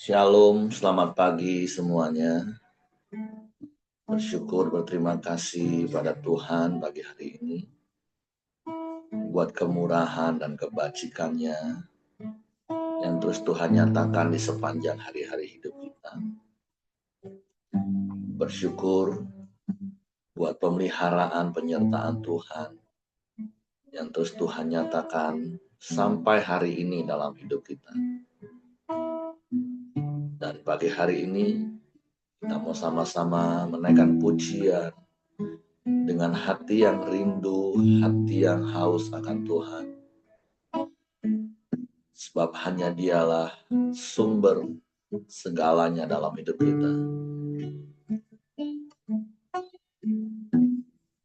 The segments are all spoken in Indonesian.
Shalom, selamat pagi semuanya. Bersyukur, berterima kasih pada Tuhan pagi hari ini buat kemurahan dan kebajikannya yang terus Tuhan nyatakan di sepanjang hari-hari hidup kita. Bersyukur buat pemeliharaan penyertaan Tuhan yang terus Tuhan nyatakan sampai hari ini dalam hidup kita. Dan pagi hari ini kita mau sama-sama menaikkan pujian dengan hati yang rindu, hati yang haus akan Tuhan. Sebab hanya Dialah sumber segalanya dalam hidup kita.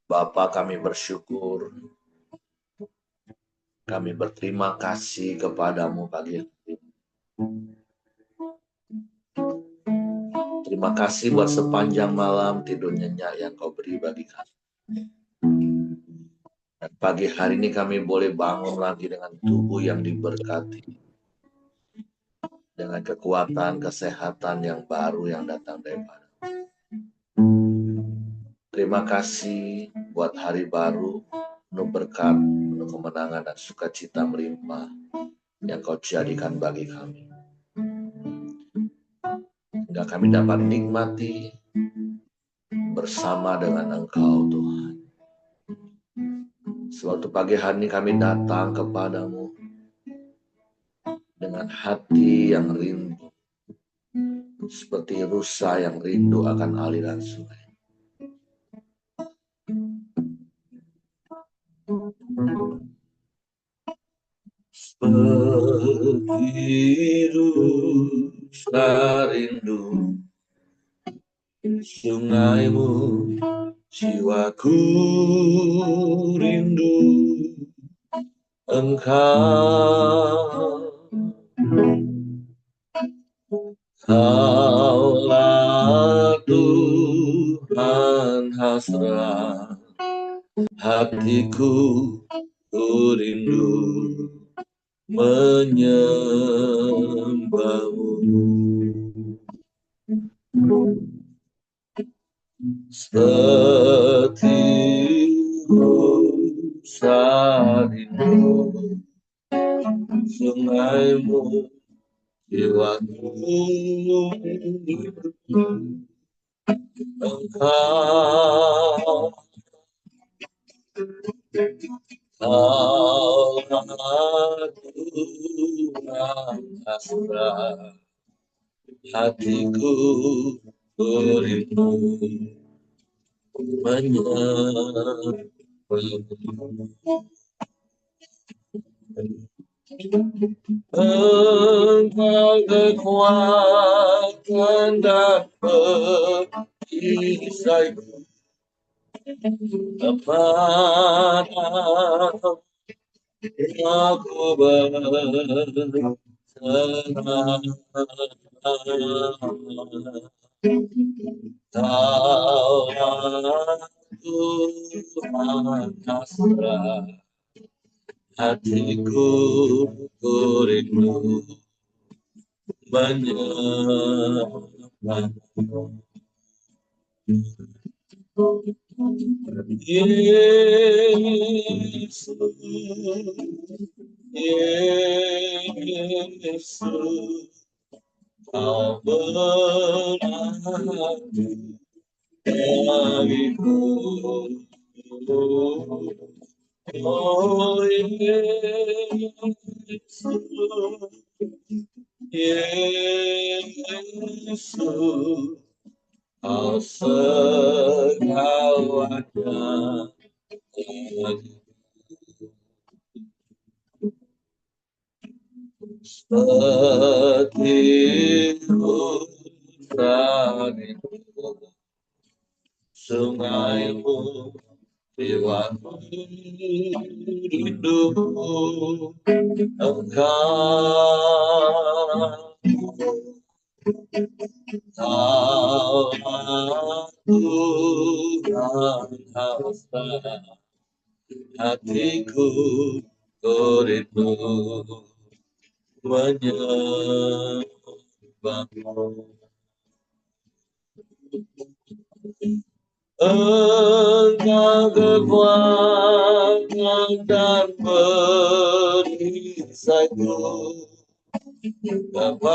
Bapa, kami bersyukur, kami berterima kasih kepadamu pagi hari ini. Terima kasih buat sepanjang malam tidur nyenyak yang kau beri bagi kami. Dan pagi hari ini kami boleh bangun lagi dengan tubuh yang diberkati. Dengan kekuatan, kesehatan yang baru yang datang daripada. Terima kasih buat hari baru, penuh berkat, penuh kemenangan dan sukacita melimpah yang kau jadikan bagi kami. Hingga kami dapat nikmati bersama dengan Engkau, Tuhan. Suatu pagi hari ini kami datang kepadamu dengan hati yang rindu, seperti rusa yang rindu akan aliran sungai. Seperti rusa rindu sungaimu, jiwaku rindu Engkau. Kaulah Tuhan hasrat hatiku, ku rindu menyembahmu. Seperti rusa rindu sungaimu, jiwaku Engkau. Kaulah Tuhan hasrat hatiku, ku rindu menyembahmu. Engkau kekuatan dan perisaiku, kepada aku berserah. Kaulah Tuhan hasrat hatiku, ku rindu menyembahmu. Yesus, Yesus, kau berarti bagiku. Oh Yesus, Yesus, kau segalanya bagiku. Seperti hujan itu, sungaimu, jiwaku rindu Engkau. Kaulah Tuhan hasrat hatiku, ku rindu menyembahmu. Engkau kekuatan dan perisaiku, kepadamu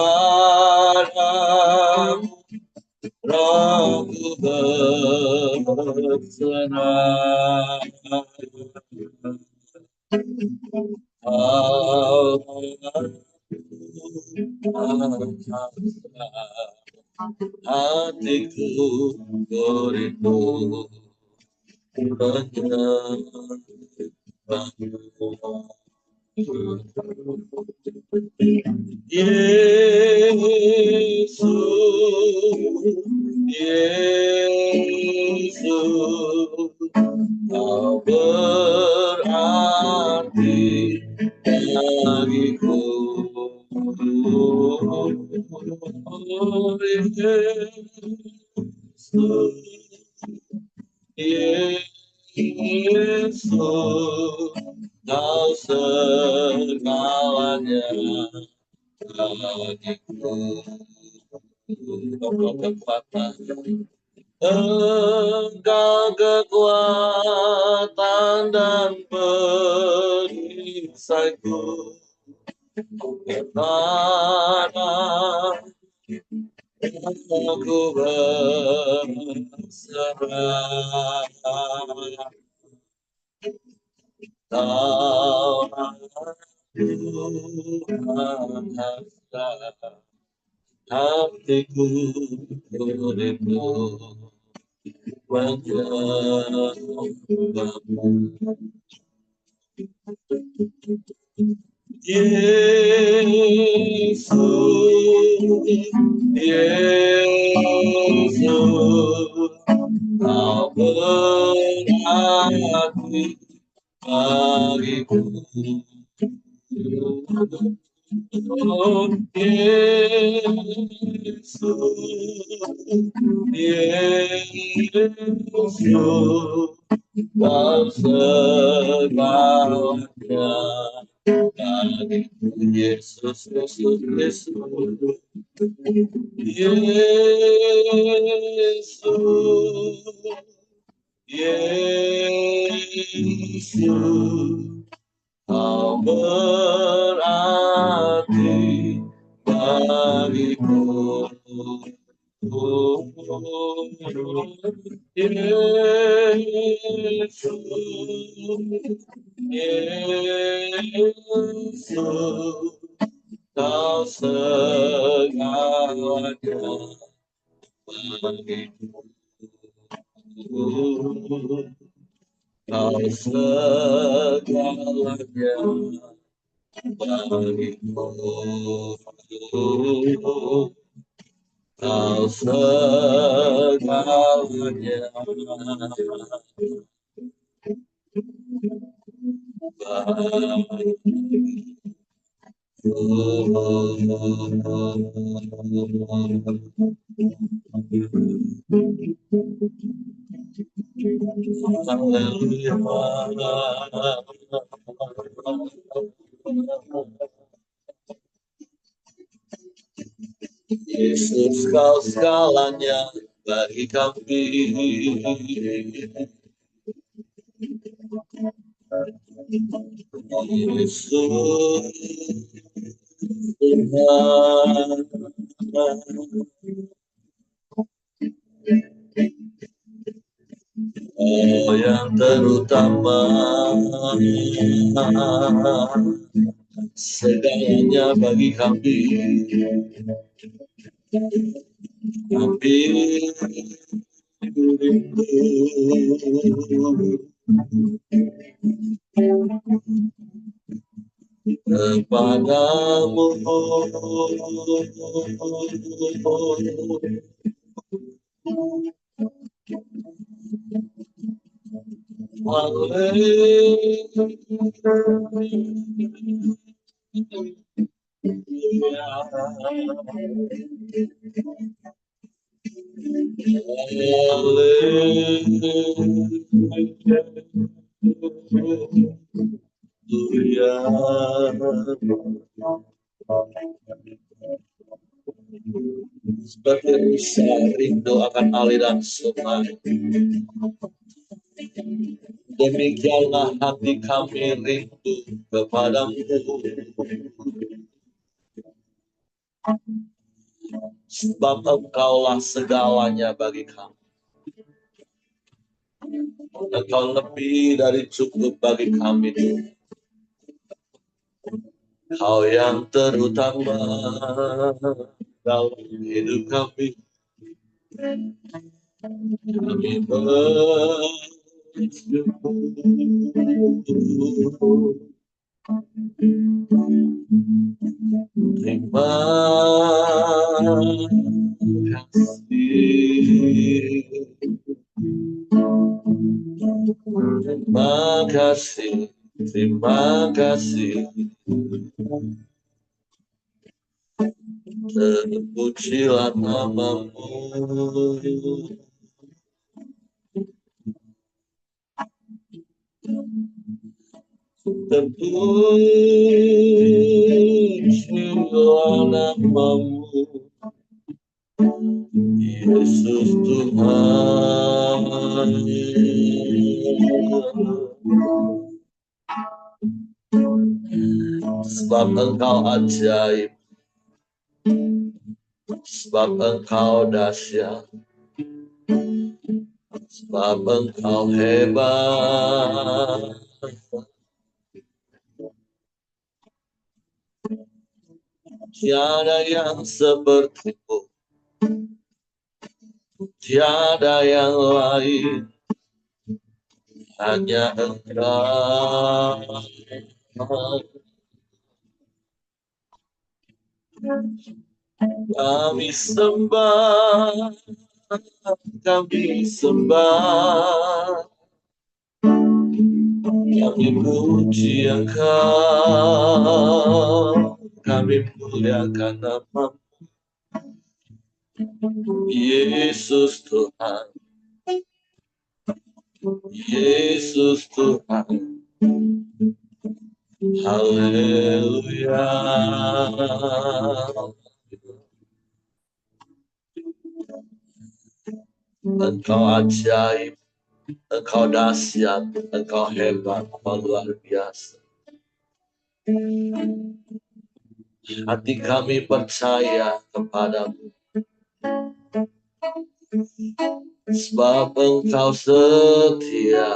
rohku berserah. Hatiku berindu menyembahmu. Yesus, Yesus, Kau berarti bagiku. Yesus, Kau segalanya bagiku. Engkau kekuatan, Engkau kekuatan dan perisaiku, kepada aku berserah. Kau Tuhan hasrat, hatiku rindu menyembahmu. Yesus, Yesus, Kau berarti bagiku. Oh, Yesus, Yesus, Kau segalanya bagiku. Yesus, Yesus, Yesus, Yesus, Yesus, Kau berarti bagiku. Yesus, Yesus, Kau segalanya bagiku. Kau segalanya bagiku. Kau segalanya Yesus, Kau segalanya bagi kami. Yesus, Tuhan, Oh yang terutama, segalanya bagi kami. Kami rindu kepadamu. Seperti rusa rindu akan aliran sungai, demikianlah hati kami rindu kepadamu. Sebab Engkaulah segalanya bagi kami. Engkau lebih dari cukup bagi kami. Kau yang terutama dalam hidup kami. Kami bersyukur. Terima kasih. Terima kasih. Terpujilah namamu. Terpujilah namamu, Yesus Tuhan. Sebab Engkau ajaib, sebab Engkau dahsyat, sebab Engkau hebat. Tiada yang sepertimu, tiada yang lain, hanya Engkau. Kami sembah, kami sembah, kami puji Engkau, kami muliakan nama Yesus Tuhan, Yesus Tuhan. Haleluya. Engkau ajaib, Engkau dahsyat, Engkau hebat, Engkau luar biasa. Hati kami percaya kepadamu, sebab Engkau setia.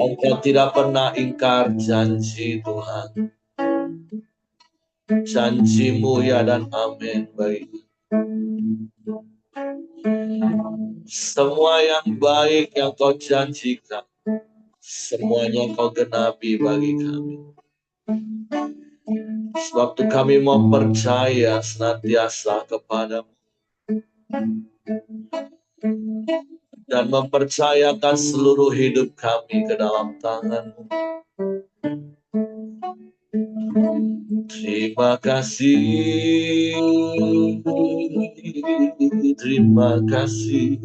Engkau tidak pernah ingkar janji Tuhan. Janjimu ya dan amin baik. Semua yang baik yang kau janjikan, semuanya kau genapi bagi kami. Sebab itu kami mau percaya senantiasa kepadamu. Dan mempercayakan seluruh hidup kami ke dalam tangan-Mu. Terima kasih, terima kasih.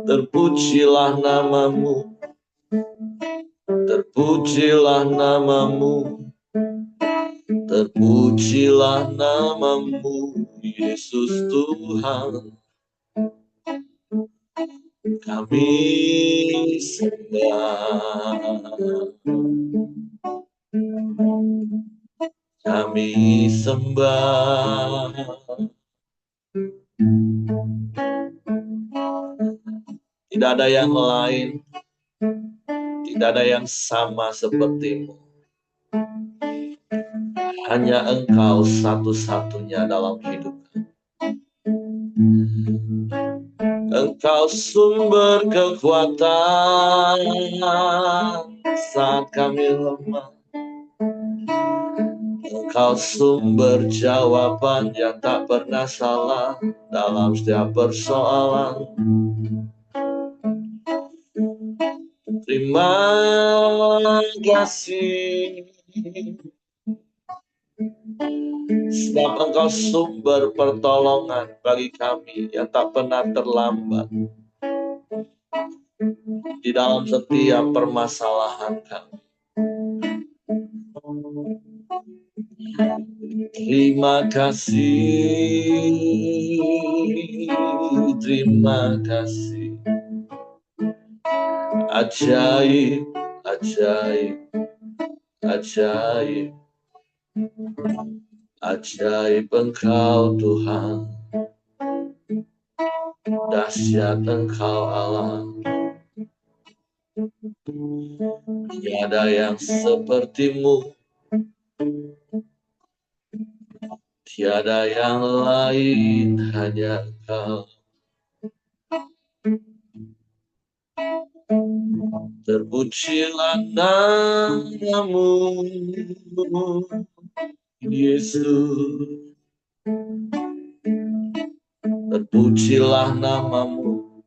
Terpujilah namamu, terpujilah namamu, terpujilah namamu, Yesus Tuhan. Kami sembah, kami sembah. Tidak ada yang lain, tidak ada yang sama sepertimu. Hanya Engkau satu-satunya dalam hidup kami. Engkau sumber kekuatan saat kami lemah. Engkau sumber jawaban yang tak pernah salah dalam setiap persoalan. Terima kasih, sebab Engkau sumber pertolongan bagi kami yang tak pernah terlambat di dalam setiap permasalahan kami. Terima kasih, terima kasih. Ajaib, ajaib, ajaib, ajaib Engkau Tuhan, dahsyat Engkau Allah. Tiada yang sepertimu, tiada yang lain, hanya Engkau. Terpujilah namamu, Yesus. Terpujilah namamu,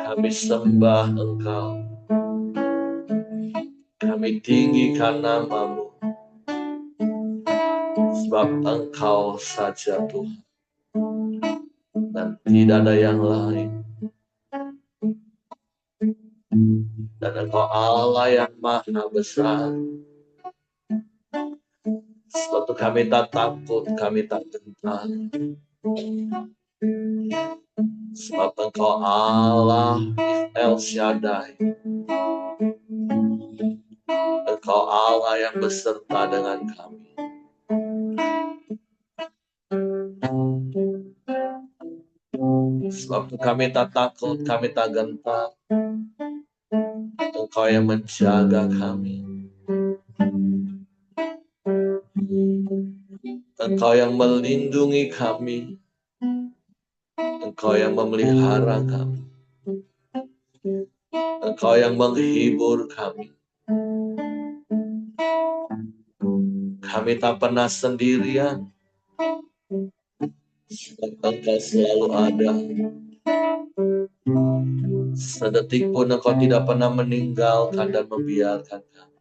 kami sembah Engkau, kami tinggikan namamu, sebab Engkau saja Tuhan, dan tidak ada yang lain. Dan Engkau Allah yang maha besar. Sebab itu kami tak takut, kami tak gentar. Sebab Engkau Allah El Shaddai. Engkau Allah yang beserta dengan kami. Sebab itu kami tak takut, kami tak gentar. Engkau yang menjaga kami. Engkau yang melindungi kami. Engkau yang memelihara kami. Engkau yang menghibur kami. Kami tak pernah sendirian. Sebab Engkau selalu ada. Sedetik pun Engkau tidak pernah meninggalkan dan membiarkan kami.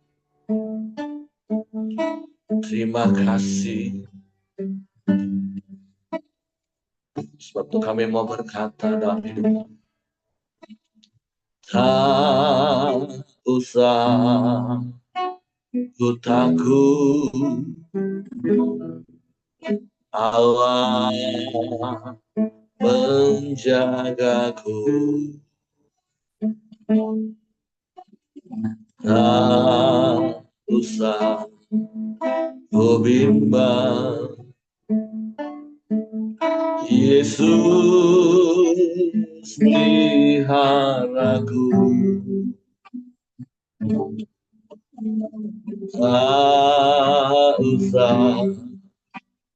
Terima kasih. Sebab itu kami mau berkata dalam hidup kami. Tak usah ku takut, Allah menjagaku. Tak usah ku bimbang, Yesus peliharaku. Tak usah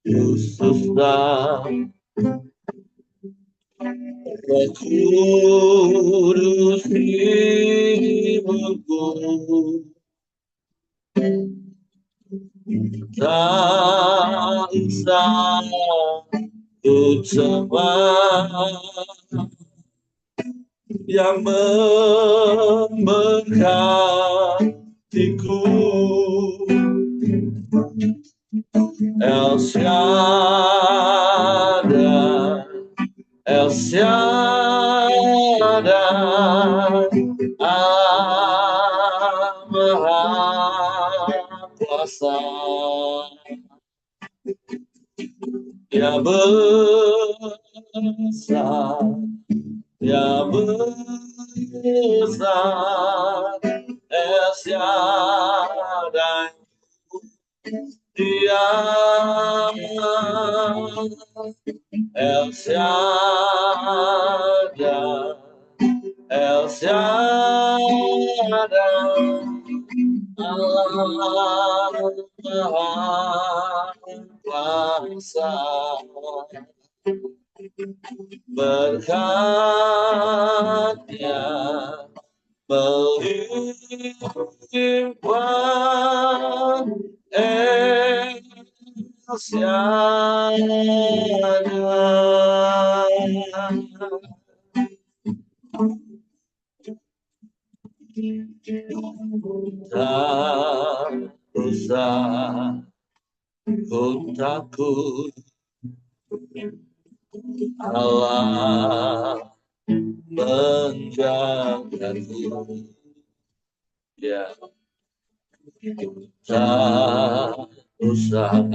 ku susah, Roh Kudus hiburku. Tak usah ku cemas, yang memberkatiku. El Shaddai, El Shaddai, Allah Maha Kuasa. Ya besar, ya besar, El Shaddai. Dia El Shaddai, El Shaddai, Allah Maha Kuasa. Berkatnya melimpah, El Shaddai. Tak usah ku takut, Allah menjagaku. Ya, tak usaha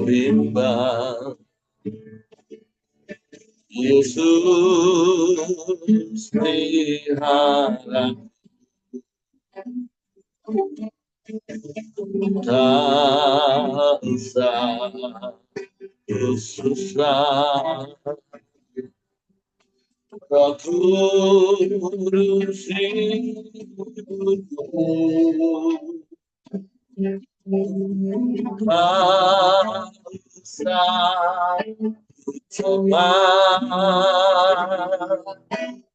bimbang. Yesus pelihara tak usah susah. Roh Kudus hidupku, tak usah cemas,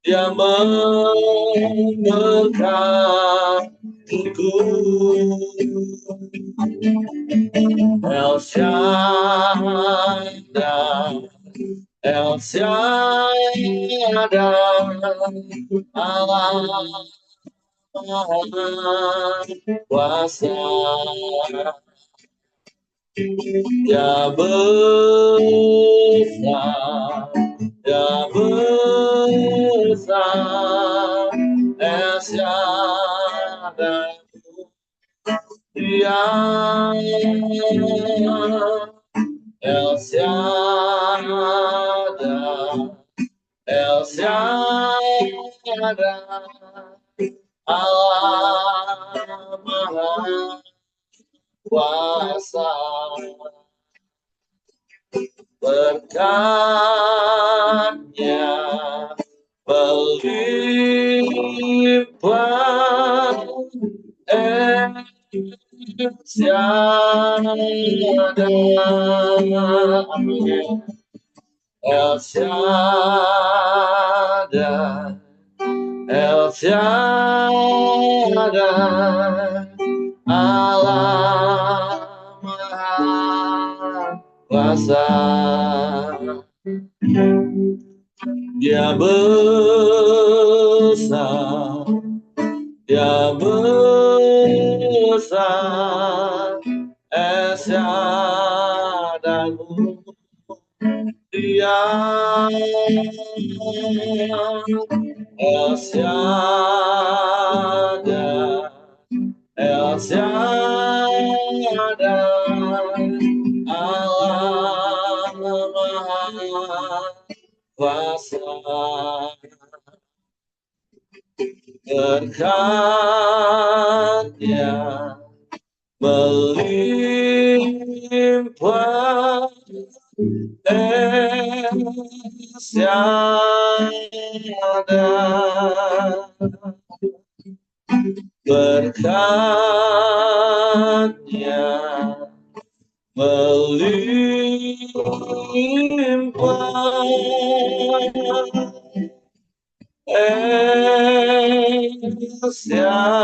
Dia memberkatiku. El Shaddai, El Shaddai, Allah Maha Kuasa, Dia besar, Dia besar, El Shaddai, Dia El Shaddai, El Shaddai, Allah Maha Kuasa, berkatnya melimpah. El Shaddai, El Shaddai, El Shaddai, Allah Maha Kuasa, Dia besar, Dia besar, El Shaddai, Dia El Shaddai, El Shaddai, Allah Maha Kuasa, berkatnya melimpah. El Shaddai, berkatnya melimpah. El Shaddai,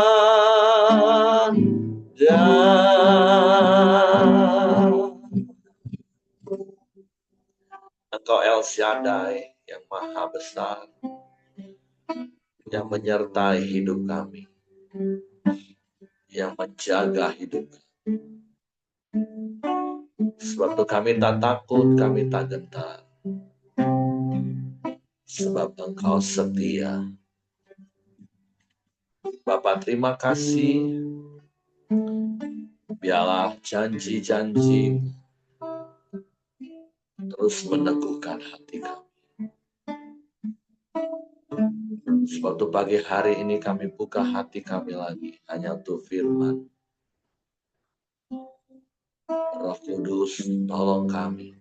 Engkau El Shaddai yang maha besar, yang menyertai hidup kami, yang menjaga hidup kami. Sebab itu kami tak takut, kami tak gentar. Sebab Engkau setia. Bapa, terima kasih. Biarlah janji-janji terus meneguhkan hati kami. Sebab itu pagi hari ini kami buka hati kami lagi hanya untuk firman. Roh Kudus, tolong kami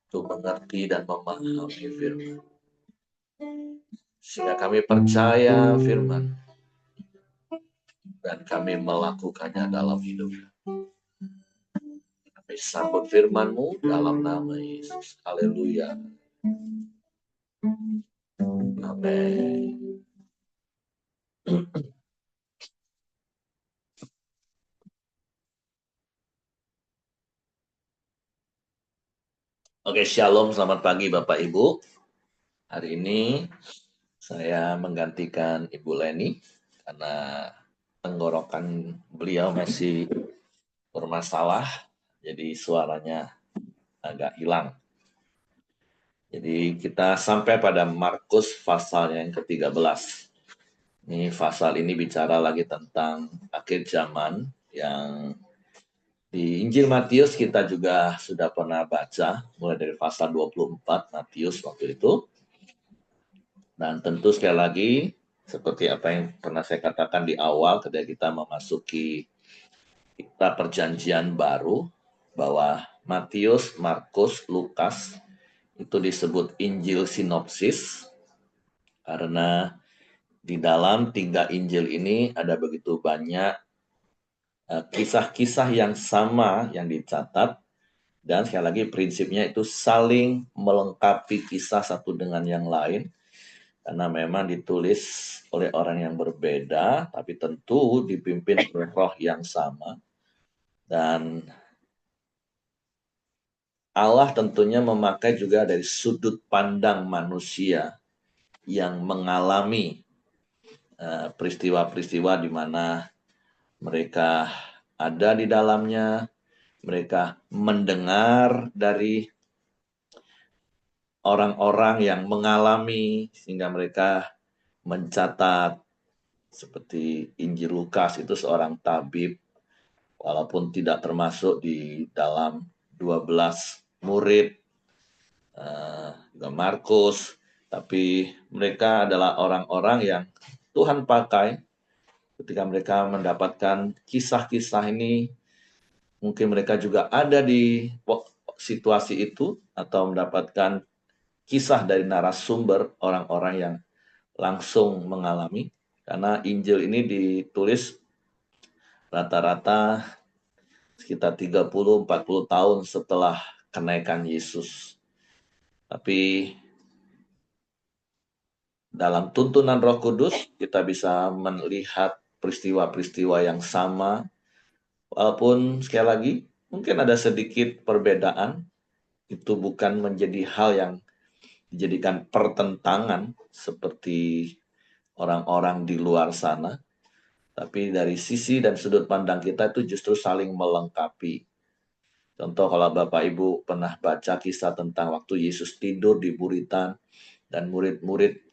untuk mengerti dan memahami firman. Sehingga kami percaya firman dan kami melakukannya dalam hidup. Kami sambut firman-Mu dalam nama Yesus. Haleluya. Amin. Oke, shalom, selamat pagi Bapak Ibu. Hari ini saya menggantikan Ibu Leni karena tenggorokan beliau masih bermasalah, jadi suaranya agak hilang. Jadi kita sampai pada Markus pasal yang ke-13. Ini pasal ini bicara lagi tentang akhir zaman yang di Injil Matius kita juga sudah pernah baca, mulai dari pasal 24 Matius waktu itu. Dan tentu sekali lagi, seperti apa yang pernah saya katakan di awal ketika kita memasuki kita perjanjian baru, bahwa Matius, Markus, Lukas itu disebut Injil sinopsis, karena di dalam 3 Injil ini ada begitu banyak kisah-kisah yang sama yang dicatat, dan sekali lagi prinsipnya itu saling melengkapi kisah satu dengan yang lain, karena memang ditulis oleh orang yang berbeda, tapi tentu dipimpin oleh roh yang sama. Dan Allah tentunya memakai juga dari sudut pandang manusia yang mengalami peristiwa-peristiwa di mana mereka ada di dalamnya, mereka mendengar dari orang-orang yang mengalami, sehingga mereka mencatat. Seperti Injil Lukas itu seorang tabib, walaupun tidak termasuk di dalam 12 murid, juga Markus, tapi mereka adalah orang-orang yang Tuhan pakai ketika mereka mendapatkan kisah-kisah ini. Mungkin mereka juga ada di situasi itu atau mendapatkan kisah dari narasumber orang-orang yang langsung mengalami. Karena Injil ini ditulis rata-rata sekitar 30-40 tahun setelah kenaikan Yesus. Tapi dalam tuntunan Roh Kudus kita bisa melihat peristiwa-peristiwa yang sama, walaupun sekali lagi mungkin ada sedikit perbedaan, itu bukan menjadi hal yang dijadikan pertentangan seperti orang-orang di luar sana, tapi dari sisi dan sudut pandang kita itu justru saling melengkapi. Contoh, kalau Bapak Ibu pernah baca kisah tentang waktu Yesus tidur di buritan dan murid-murid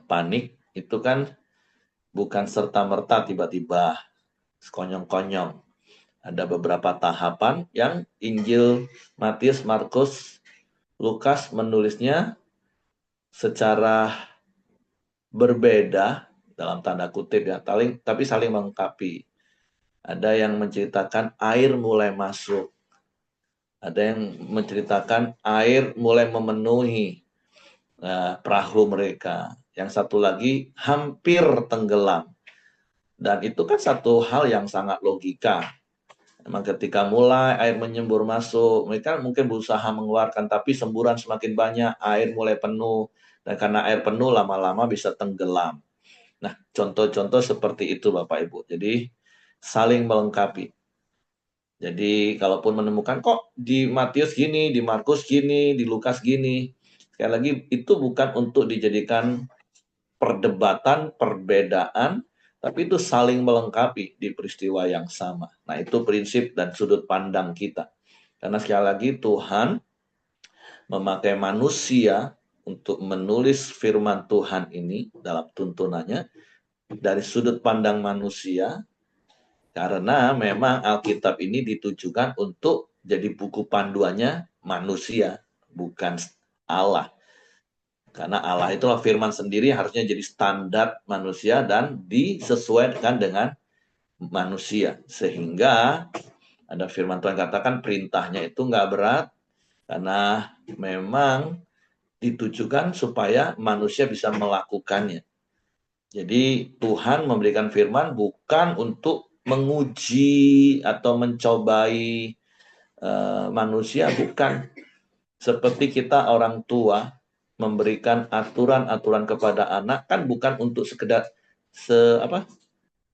panik, itu kan bukan serta-merta tiba-tiba sekonyong-konyong. Ada beberapa tahapan yang Injil Matius, Markus, Lukas menulisnya secara berbeda, dalam tanda kutip ya, tapi saling melengkapi. Ada yang menceritakan air mulai masuk, ada yang menceritakan air mulai memenuhi perahu mereka, yang satu lagi hampir tenggelam. Dan itu kan satu hal yang sangat logika. Memang ketika mulai air menyembur masuk, mereka mungkin berusaha mengeluarkan, tapi semburan semakin banyak, air mulai penuh, dan karena air penuh lama-lama bisa tenggelam. Nah, contoh-contoh seperti itu Bapak Ibu. Jadi saling melengkapi. Jadi kalaupun menemukan kok di Matius gini, di Markus gini, di Lukas gini, sekali lagi itu bukan untuk dijadikan perdebatan, perbedaan, tapi itu saling melengkapi di peristiwa yang sama. Nah, itu prinsip dan sudut pandang kita. Karena sekali lagi Tuhan memakai manusia untuk menulis firman Tuhan ini dalam tuntunannya dari sudut pandang manusia, karena memang Alkitab ini ditujukan untuk jadi buku panduannya manusia, bukan Allah. Karena Allah itulah firman sendiri harusnya jadi standar manusia dan disesuaikan dengan manusia. Sehingga ada firman Tuhan katakan perintahnya itu nggak berat, karena memang ditujukan supaya manusia bisa melakukannya. Jadi Tuhan memberikan firman bukan untuk menguji atau mencobai manusia, bukan. Seperti kita orang tua memberikan aturan-aturan kepada anak, kan bukan untuk sekedar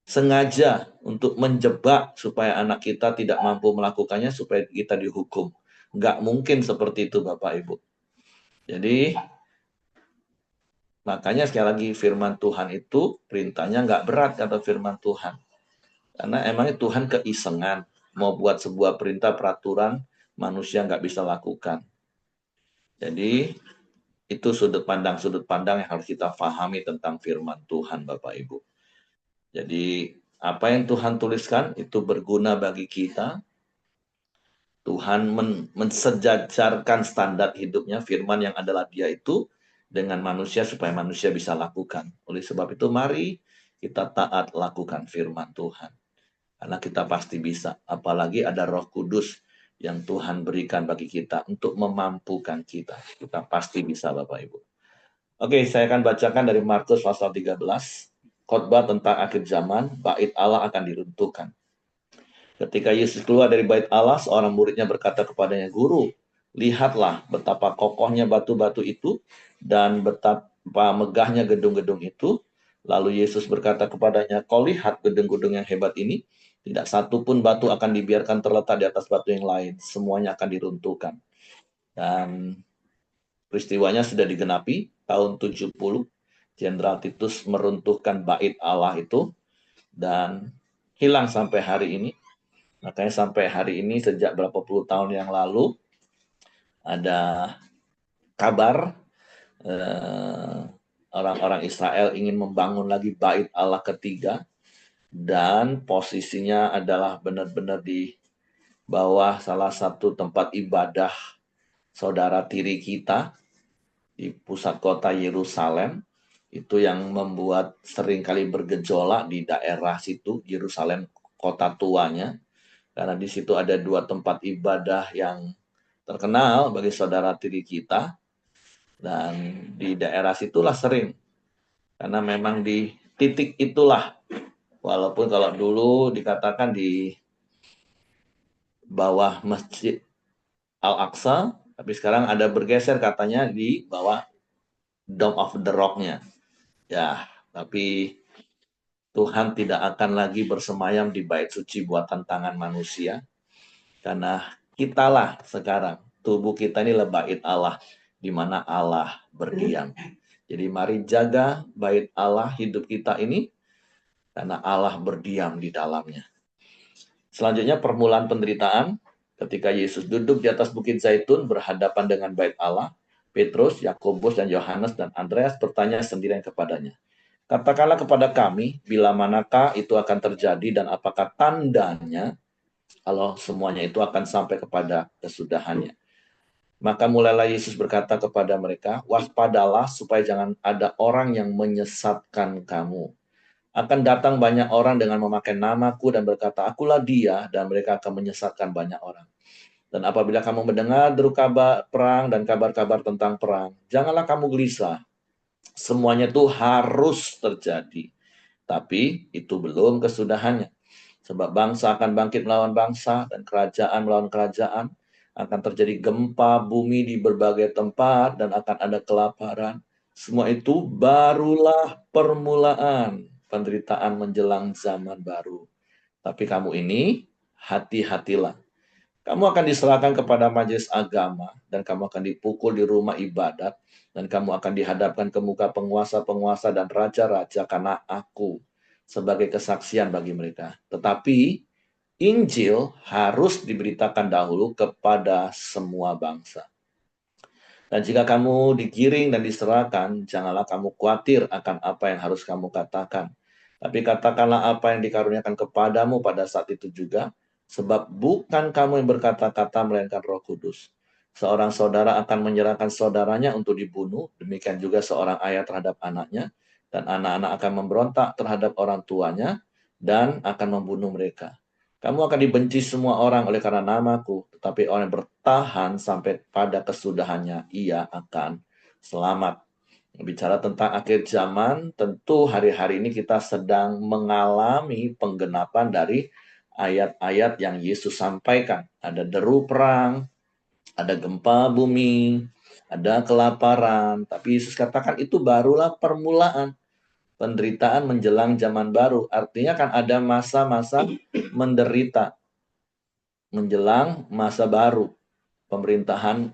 sengaja untuk menjebak supaya anak kita tidak mampu melakukannya supaya kita dihukum. Nggak mungkin seperti itu Bapak Ibu. Jadi makanya sekali lagi firman Tuhan itu perintahnya nggak berat, kata firman Tuhan. Karena emangnya Tuhan keisengan mau buat sebuah perintah peraturan manusia nggak bisa lakukan. Jadi itu sudut pandang yang harus kita pahami tentang firman Tuhan Bapak Ibu. Jadi Apa yang Tuhan tuliskan itu berguna bagi kita. Tuhan mensejajarkan standar hidupnya, firman yang adalah dia itu dengan manusia supaya manusia bisa lakukan. Oleh sebab itu mari kita taat lakukan firman Tuhan. Karena kita pasti bisa, apalagi ada Roh Kudus yang Tuhan berikan bagi kita untuk memampukan kita. Kita pasti bisa Bapak Ibu. Oke, saya akan bacakan dari Markus pasal 13. Khotbah tentang akhir zaman, bait Allah akan diruntuhkan. Ketika Yesus keluar dari bait Allah, seorang muridnya berkata kepadanya, "Guru, lihatlah betapa kokohnya batu-batu itu dan betapa megahnya gedung-gedung itu." Lalu Yesus berkata kepadanya, "Kau lihat gedung-gedung yang hebat ini? Tidak satu pun batu akan dibiarkan terletak di atas batu yang lain. Semuanya akan diruntuhkan." Dan peristiwanya sudah digenapi tahun 70. Jenderal Titus meruntuhkan bait Allah itu dan hilang sampai hari ini. Makanya sampai hari ini sejak berapa puluh tahun yang lalu ada kabar orang-orang Israel ingin membangun lagi bait Allah ketiga dan posisinya adalah benar-benar di bawah salah satu tempat ibadah saudara tiri kita di pusat kota Yerusalem. Itu yang membuat seringkali bergejolak di daerah situ, Yerusalem kota tuanya. Karena di situ ada dua tempat ibadah yang terkenal bagi saudara tiri kita. Dan di daerah situlah sering. Karena memang di titik itulah. Walaupun kalau dulu dikatakan di bawah Masjid Al-Aqsa, tapi sekarang ada bergeser katanya di bawah Dome of the Rock-nya. Ya, tapi Tuhan tidak akan lagi bersemayam di bait suci buatan tangan manusia. Karena kitalah sekarang, tubuh kita ini bait Allah, di mana Allah berdiam. Jadi mari jaga bait Allah hidup kita ini, karena Allah berdiam di dalamnya. Selanjutnya permulaan penderitaan, ketika Yesus duduk di atas bukit Zaitun berhadapan dengan bait Allah, Petrus, Yakobus, dan Yohanes, dan Andreas bertanya sendirian kepadanya, "Katakanlah kepada kami, bila manakah itu akan terjadi dan apakah tandanya kalau semuanya itu akan sampai kepada kesudahannya?" Maka mulailah Yesus berkata kepada mereka, "Waspadalah supaya jangan ada orang yang menyesatkan kamu. Akan datang banyak orang dengan memakai namaku dan berkata, 'Akulah dia,' dan mereka akan menyesatkan banyak orang. Dan apabila kamu mendengar deru kabar perang dan kabar-kabar tentang perang, janganlah kamu gelisah. Semuanya itu harus terjadi. Tapi itu belum kesudahannya. Sebab bangsa akan bangkit melawan bangsa dan kerajaan melawan kerajaan. Akan terjadi gempa bumi di berbagai tempat dan akan ada kelaparan. Semua itu barulah permulaan penderitaan menjelang zaman baru. Tapi kamu ini hati-hatilah. Kamu akan diserahkan kepada majelis agama dan kamu akan dipukul di rumah ibadat dan kamu akan dihadapkan ke muka penguasa-penguasa dan raja-raja karena aku sebagai kesaksian bagi mereka. Tetapi Injil harus diberitakan dahulu kepada semua bangsa. Dan jika kamu digiring dan diserahkan, janganlah kamu khawatir akan apa yang harus kamu katakan. Tapi katakanlah apa yang dikaruniakan kepadamu pada saat itu juga, sebab bukan kamu yang berkata-kata melainkan Roh Kudus. Seorang saudara akan menyerahkan saudaranya untuk dibunuh, demikian juga seorang ayah terhadap anaknya, dan anak-anak akan memberontak terhadap orang tuanya, dan akan membunuh mereka. Kamu akan dibenci semua orang oleh karena namaku, tetapi orang yang bertahan sampai pada kesudahannya, ia akan selamat. Bicara tentang akhir zaman, tentu hari-hari ini kita sedang mengalami penggenapan dari ayat-ayat yang Yesus sampaikan. Ada deru perang, ada gempa bumi, ada kelaparan. Tapi Yesus katakan itu barulah permulaan penderitaan menjelang zaman baru. Artinya kan ada masa-masa menderita menjelang masa baru. Pemerintahan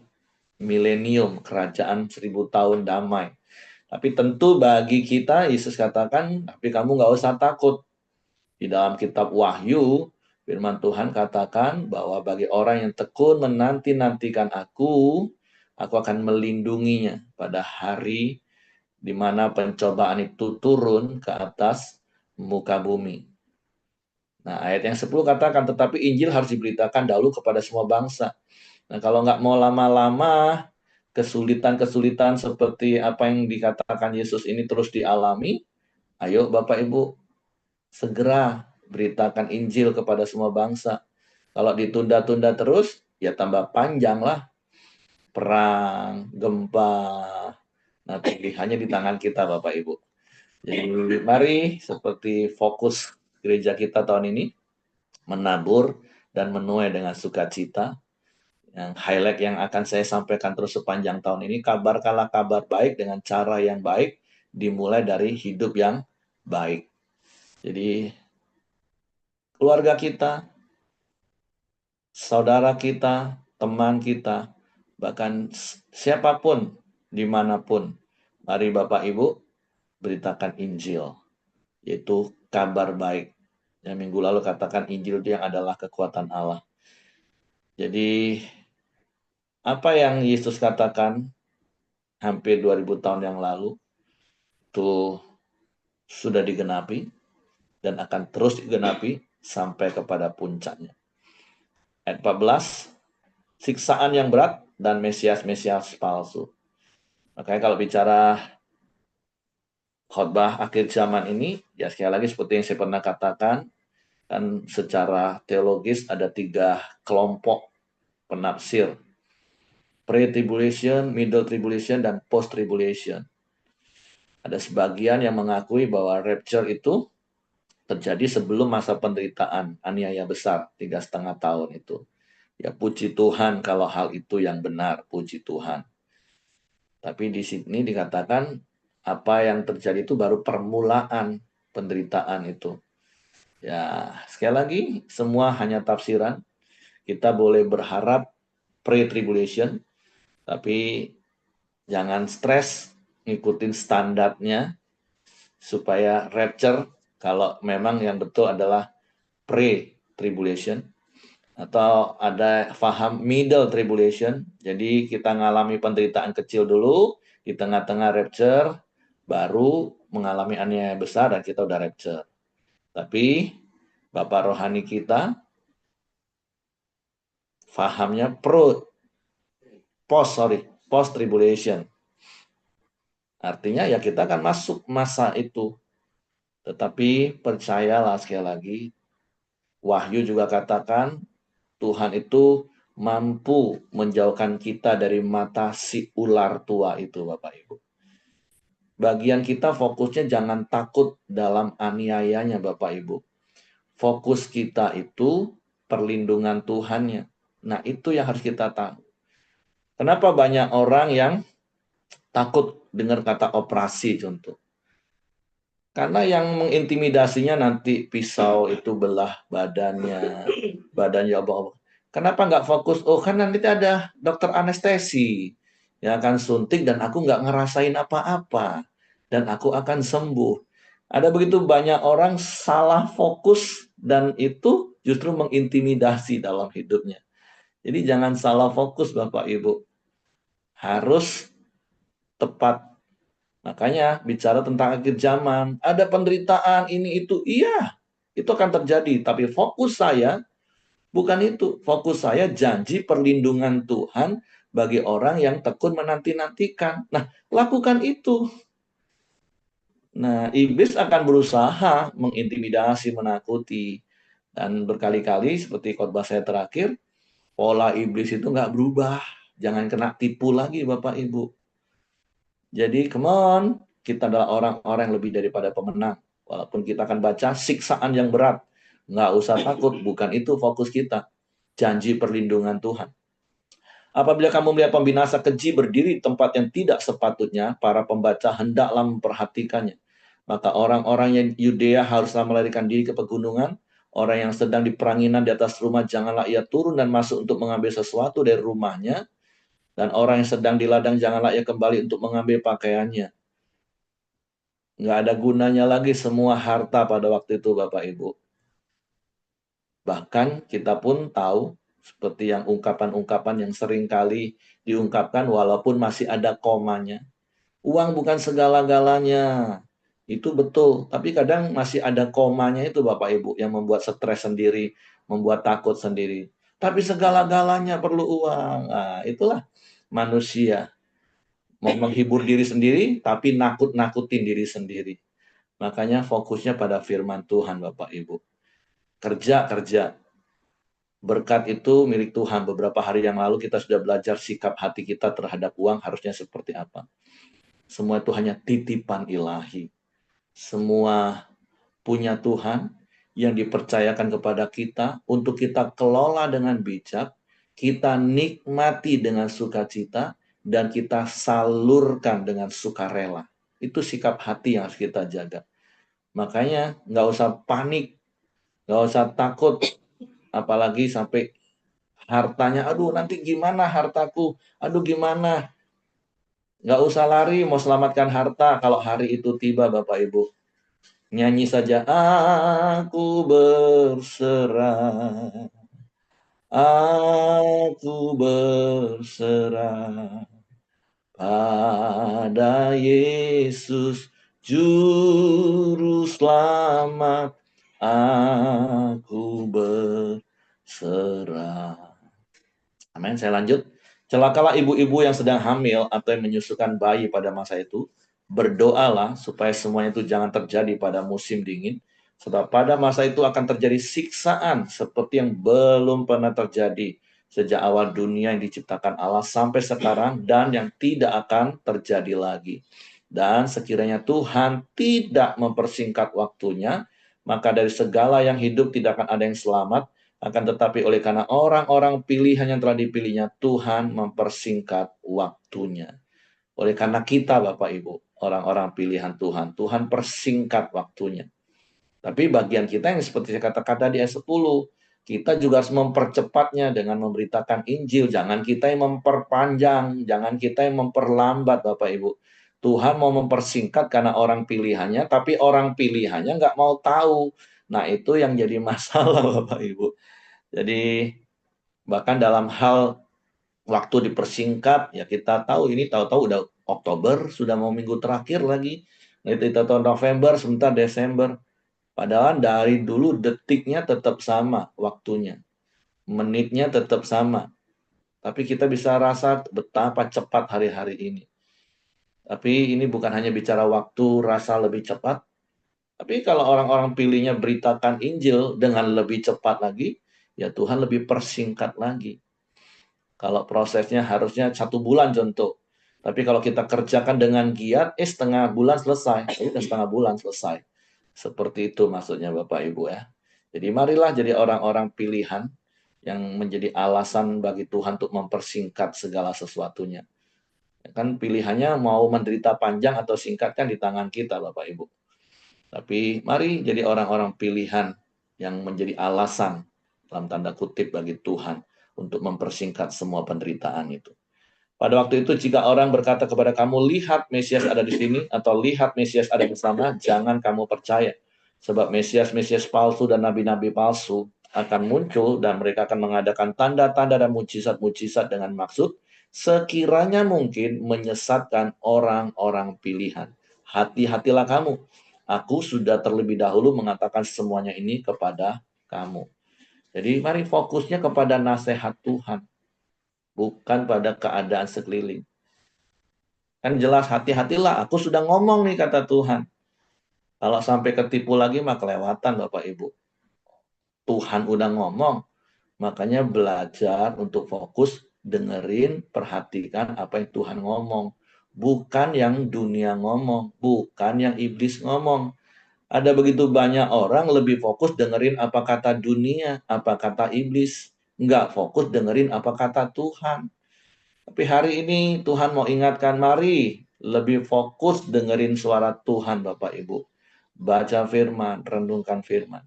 milenium, kerajaan 1000 tahun damai. Tapi tentu bagi kita, Yesus katakan, tapi kamu nggak usah takut. Di dalam kitab Wahyu, firman Tuhan katakan bahwa bagi orang yang tekun menanti-nantikan aku akan melindunginya pada hari di mana pencobaan itu turun ke atas muka bumi. Nah, ayat yang 10 katakan, tetapi Injil harus diberitakan dahulu kepada semua bangsa. Nah, kalau nggak mau lama-lama, kesulitan-kesulitan seperti apa yang dikatakan Yesus ini terus dialami, ayo Bapak Ibu, segera beritakan Injil kepada semua bangsa. Kalau ditunda-tunda terus, ya tambah panjang lah. Perang, gempa. Nah, pilihannya di tangan kita Bapak Ibu. Jadi mari seperti fokus gereja kita tahun ini, menabur dan menuai dengan sukacita. Yang highlight yang akan saya sampaikan terus sepanjang tahun ini, kabarkanlah kabar baik dengan cara yang baik, dimulai dari hidup yang baik. Jadi keluarga kita, saudara kita, teman kita, bahkan siapapun, dimanapun, mari Bapak Ibu beritakan Injil, yaitu kabar baik. Yang minggu lalu katakan Injil itu yang adalah kekuatan Allah. Jadi apa yang Yesus katakan hampir 2000 tahun yang lalu itu sudah digenapi dan akan terus digenapi sampai kepada puncaknya. Ayat 14, siksaan yang berat dan Mesias-Mesias palsu. Makanya kalau bicara khotbah akhir zaman ini, ya sekali lagi seperti yang saya pernah katakan, kan secara teologis ada 3 kelompok penafsir. Pre-tribulation, middle tribulation, dan post-tribulation. Ada sebagian yang mengakui bahwa rapture itu terjadi sebelum masa penderitaan, aniaya besar, 3,5 tahun itu. Ya puji Tuhan kalau hal itu yang benar, puji Tuhan. Tapi di sini dikatakan apa yang terjadi itu baru permulaan penderitaan itu. Ya, sekali lagi semua hanya tafsiran. Kita boleh berharap pre-tribulation, tapi jangan stres ngikutin standarnya supaya rapture kalau memang yang betul adalah pre-tribulation, atau ada faham middle tribulation. Jadi kita ngalami penderitaan kecil dulu, di tengah-tengah rapture, baru mengalami aniaya besar dan kita udah rapture. Tapi Bapak rohani kita fahamnya post tribulation. Artinya ya kita akan masuk masa itu. Tetapi percayalah sekali lagi, Wahyu juga katakan Tuhan itu mampu menjauhkan kita dari mata si ular tua itu, Bapak Ibu. Bagian kita fokusnya jangan takut dalam aniayanya, Bapak Ibu. Fokus kita itu perlindungan Tuhannya. Nah, itu yang harus kita tahu. Kenapa banyak orang yang takut dengar kata operasi contoh? Karena yang mengintimidasinya nanti pisau itu belah badannya obok-obok. Kenapa nggak fokus? Oh kan nanti ada dokter anestesi yang akan suntik dan aku nggak ngerasain apa-apa dan aku akan sembuh. Ada begitu banyak orang salah fokus dan itu justru mengintimidasi dalam hidupnya. Jadi jangan salah fokus Bapak Ibu. Harus tepat. Makanya bicara tentang akhir zaman, ada penderitaan ini itu, iya, itu akan terjadi. Tapi fokus saya bukan itu. Fokus saya janji perlindungan Tuhan bagi orang yang tekun menanti-nantikan. Nah, lakukan itu. Nah, iblis akan berusaha mengintimidasi, menakuti. Dan berkali-kali seperti khotbah saya terakhir, pola iblis itu nggak berubah. Jangan kena tipu lagi Bapak Ibu. Jadi come on, kita adalah orang-orang yang lebih daripada pemenang. Walaupun kita akan baca siksaan yang berat. Nggak usah takut, bukan itu fokus kita. Janji perlindungan Tuhan. Apabila kamu melihat pembinasa keji berdiri di tempat yang tidak sepatutnya, para pembaca hendaklah memperhatikannya. Maka orang-orang yang Yudea haruslah melarikan diri ke pegunungan. Orang yang sedang di peranginan di atas rumah, janganlah ia turun dan masuk untuk mengambil sesuatu dari rumahnya. Dan orang yang sedang di ladang, janganlah ia kembali untuk mengambil pakaiannya. Nggak ada gunanya lagi semua harta pada waktu itu Bapak Ibu. Bahkan kita pun tahu seperti yang ungkapan-ungkapan yang sering kali diungkapkan walaupun masih ada komanya. Uang bukan segala-galanya. Itu betul, tapi kadang masih ada komanya itu Bapak Ibu yang membuat stres sendiri, membuat takut sendiri. Tapi segala-galanya perlu uang. Nah, itulah manusia. Mau menghibur diri sendiri, tapi nakut-nakutin diri sendiri. Makanya fokusnya pada firman Tuhan Bapak Ibu. Kerja, kerja. Berkat itu milik Tuhan. Beberapa hari yang lalu kita sudah belajar sikap hati kita terhadap uang harusnya seperti apa. Semua itu hanya titipan ilahi. Semua punya Tuhan yang dipercayakan kepada kita untuk kita kelola dengan bijak, kita nikmati dengan sukacita, dan kita salurkan dengan sukarela. Itu sikap hati yang harus kita jaga. Makanya nggak usah panik, nggak usah takut, apalagi sampai hartanya, aduh nanti gimana hartaku, aduh gimana. Nggak usah lari mau selamatkan harta kalau hari itu tiba Bapak Ibu. Nyanyi saja, aku berserah, aku berserah pada Yesus Juru Selamat, aku berserah. Amin. Saya lanjut. Celakalah ibu-ibu yang sedang hamil atau yang menyusukan bayi pada masa itu. Berdoalah supaya semuanya itu jangan terjadi pada musim dingin. Sebab pada masa itu akan terjadi siksaan seperti yang belum pernah terjadi sejak awal dunia yang diciptakan Allah sampai sekarang dan yang tidak akan terjadi lagi. Dan sekiranya Tuhan tidak mempersingkat waktunya, maka dari segala yang hidup tidak akan ada yang selamat, akan tetapi oleh karena orang-orang pilihan yang telah dipilihnya, Tuhan mempersingkat waktunya. Oleh karena kita Bapak Ibu, orang-orang pilihan Tuhan, Tuhan persingkat waktunya. Tapi bagian kita yang seperti saya katakan tadi ayat 10, kita juga harus mempercepatnya dengan memberitakan Injil. Jangan kita yang memperpanjang, jangan kita yang memperlambat Bapak Ibu. Tuhan mau mempersingkat karena orang pilihannya, tapi orang pilihannya nggak mau tahu. Nah itu yang jadi masalah Bapak Ibu. Jadi bahkan dalam hal waktu dipersingkat, ya kita tahu ini tahu-tahu udah Oktober, sudah mau minggu terakhir lagi. Kita tahu November, sebentar Desember. Padahal dari dulu detiknya tetap sama waktunya. Menitnya tetap sama. Tapi kita bisa rasa betapa cepat hari-hari ini. Tapi ini bukan hanya bicara waktu rasa lebih cepat. Tapi kalau orang-orang pilihnya beritakan Injil dengan lebih cepat lagi, ya Tuhan lebih persingkat lagi. Kalau prosesnya harusnya 1 bulan contoh. Tapi kalau kita kerjakan dengan giat, setengah bulan selesai. Udah setengah bulan selesai. Seperti itu maksudnya Bapak Ibu ya. Jadi marilah jadi orang-orang pilihan yang menjadi alasan bagi Tuhan untuk mempersingkat segala sesuatunya. Kan pilihannya mau menderita panjang atau singkat kan di tangan kita Bapak Ibu. Tapi mari jadi orang-orang pilihan yang menjadi alasan dalam tanda kutip bagi Tuhan untuk mempersingkat semua penderitaan itu. Pada waktu itu jika orang berkata kepada kamu, lihat Mesias ada di sini, atau lihat Mesias ada di sana, jangan kamu percaya. Sebab Mesias-Mesias palsu dan nabi-nabi palsu akan muncul dan mereka akan mengadakan tanda-tanda dan mujizat-mujizat dengan maksud sekiranya mungkin menyesatkan orang-orang pilihan. Hati-hatilah kamu. Aku sudah terlebih dahulu mengatakan semuanya ini kepada kamu. Jadi mari fokusnya kepada nasihat Tuhan, bukan pada keadaan sekeliling. Kan jelas hati-hatilah, aku sudah ngomong nih kata Tuhan. Kalau sampai ketipu lagi mah kelewatan Bapak Ibu. Tuhan udah ngomong, makanya belajar untuk fokus, dengerin, perhatikan apa yang Tuhan ngomong. Bukan yang dunia ngomong, bukan yang iblis ngomong. Ada begitu banyak orang lebih fokus dengerin apa kata dunia, apa kata iblis. Nggak fokus dengerin apa kata Tuhan. Tapi hari ini Tuhan mau ingatkan, mari lebih fokus dengerin suara Tuhan Bapak Ibu. Baca firman, renungkan firman.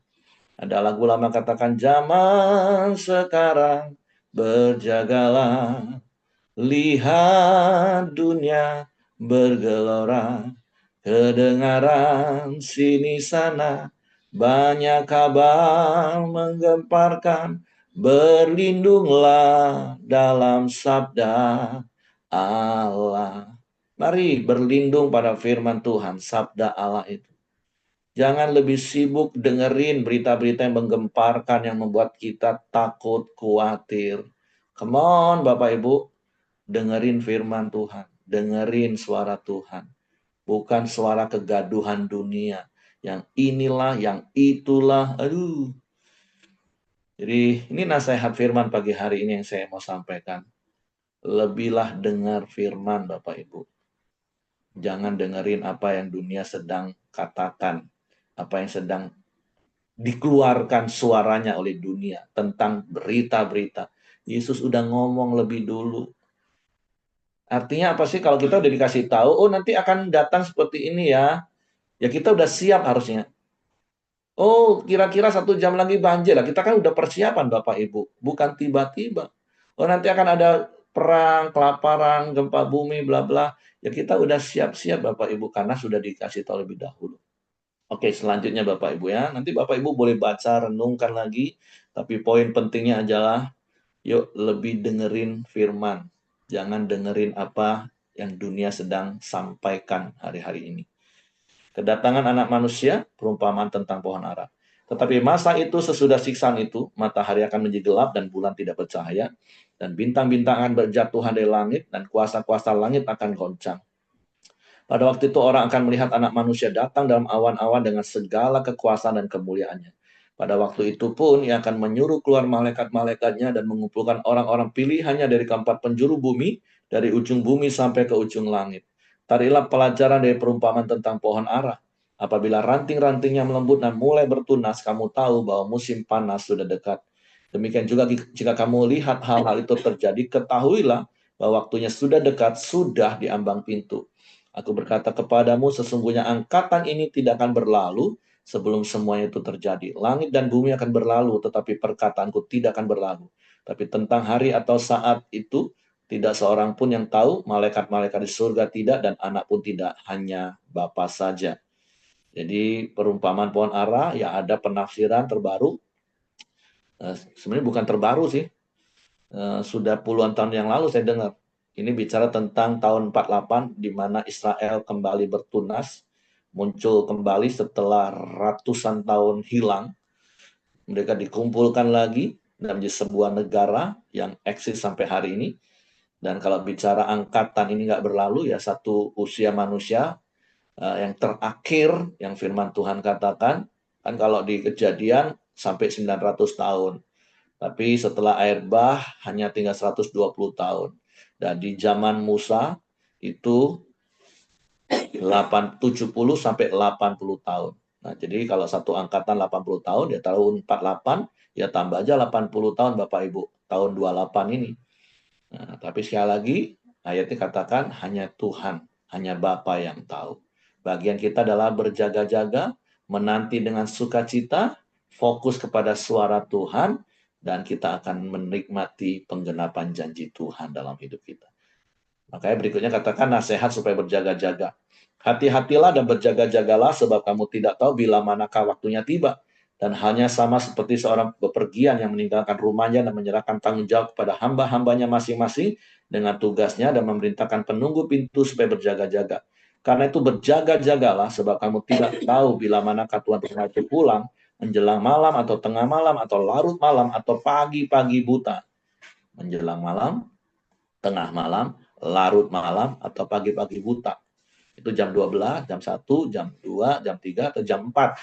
Ada lagu lama katakan, zaman sekarang berjagalah. Lihat dunia bergelora. Kedengaran sini sana, banyak kabar menggemparkan, berlindunglah dalam sabda Allah. Mari berlindung pada firman Tuhan, sabda Allah itu. Jangan lebih sibuk dengerin berita-berita yang menggemparkan, yang membuat kita takut, khawatir. Come on, Bapak Ibu, dengerin firman Tuhan, dengerin suara Tuhan. Bukan suara kegaduhan dunia. Yang inilah, yang itulah, aduh. Jadi ini nasihat firman pagi hari ini yang saya mau sampaikan. Lebihlah dengar firman Bapak Ibu. Jangan dengerin apa yang dunia sedang katakan. Apa yang sedang dikeluarkan suaranya oleh dunia tentang berita-berita. Yesus udah ngomong lebih dulu. Artinya apa sih kalau kita udah dikasih tahu, oh nanti akan datang seperti ini ya. Ya kita udah siap harusnya. Oh, kira-kira 1 jam lagi banjir lah. Kita kan udah persiapan Bapak Ibu. Bukan tiba-tiba. Oh, nanti akan ada perang, kelaparan, gempa bumi, bla bla. Ya kita udah siap-siap Bapak Ibu karena sudah dikasih tahu lebih dahulu. Oke, selanjutnya Bapak Ibu ya. Nanti Bapak Ibu boleh baca, renungkan lagi. Tapi poin pentingnya adalah, yuk lebih dengerin firman. Jangan dengerin apa yang dunia sedang sampaikan hari-hari ini. Kedatangan anak manusia, perumpamaan tentang pohon ara. Tetapi masa itu sesudah siksaan itu, matahari akan menjadi gelap dan bulan tidak bercahaya, dan bintang-bintang akan berjatuhan dari langit, dan kuasa-kuasa langit akan goncang. Pada waktu itu orang akan melihat anak manusia datang dalam awan-awan dengan segala kekuasaan dan kemuliaannya. Pada waktu itu pun ia akan menyuruh keluar malaikat-malaikatnya dan mengumpulkan orang-orang pilihannya dari keempat penjuru bumi, dari ujung bumi sampai ke ujung langit. Tarilah pelajaran dari perumpamaan tentang pohon ara. Apabila ranting-rantingnya melembut dan mulai bertunas, kamu tahu bahwa musim panas sudah dekat. Demikian juga jika kamu lihat hal-hal itu terjadi, ketahuilah bahwa waktunya sudah dekat, sudah di ambang pintu. Aku berkata kepadamu, sesungguhnya angkatan ini tidak akan berlalu sebelum semuanya itu terjadi. Langit dan bumi akan berlalu, tetapi perkataanku tidak akan berlalu. Tapi tentang hari atau saat itu, tidak seorang pun yang tahu, malaikat-malaikat di surga tidak, dan anak pun tidak, hanya Bapa saja. Jadi perumpamaan pohon ara, ya ada penafsiran terbaru. Sebenarnya bukan terbaru sih, sudah puluhan tahun yang lalu saya dengar. Ini bicara tentang tahun 48, di mana Israel kembali bertunas, muncul kembali setelah ratusan tahun hilang. Mereka dikumpulkan lagi dan menjadi sebuah negara yang eksis sampai hari ini. Dan kalau bicara angkatan ini nggak berlalu, ya satu usia manusia yang terakhir yang firman Tuhan katakan, kan kalau di Kejadian sampai 900 tahun. Tapi setelah air bah hanya tinggal 120 tahun. Dan di zaman Musa itu 70 sampai 80 tahun. Nah, jadi kalau satu angkatan 80 tahun, ya tahun 48, ya tambah aja 80 tahun Bapak Ibu, tahun 28 ini. Nah, tapi sekali lagi, ayatnya katakan hanya Tuhan, hanya Bapa yang tahu. Bagian kita adalah berjaga-jaga, menanti dengan sukacita, fokus kepada suara Tuhan, dan kita akan menikmati penggenapan janji Tuhan dalam hidup kita. Makanya berikutnya katakan nasihat supaya berjaga-jaga. Hati-hatilah dan berjaga-jagalah sebab kamu tidak tahu bila manakah waktunya tiba. Dan hanya sama seperti seorang bepergian yang meninggalkan rumahnya dan menyerahkan tanggung jawab kepada hamba-hambanya masing-masing dengan tugasnya dan memerintahkan penunggu pintu supaya berjaga-jaga. Karena itu berjaga-jagalah sebab kamu tidak tahu bila manakah Tuhan rumah itu pulang, menjelang malam atau tengah malam atau larut malam atau pagi-pagi buta. Menjelang malam, tengah malam, larut malam, atau pagi-pagi buta. Itu jam 12, jam 1, jam 2, jam 3, atau jam 4.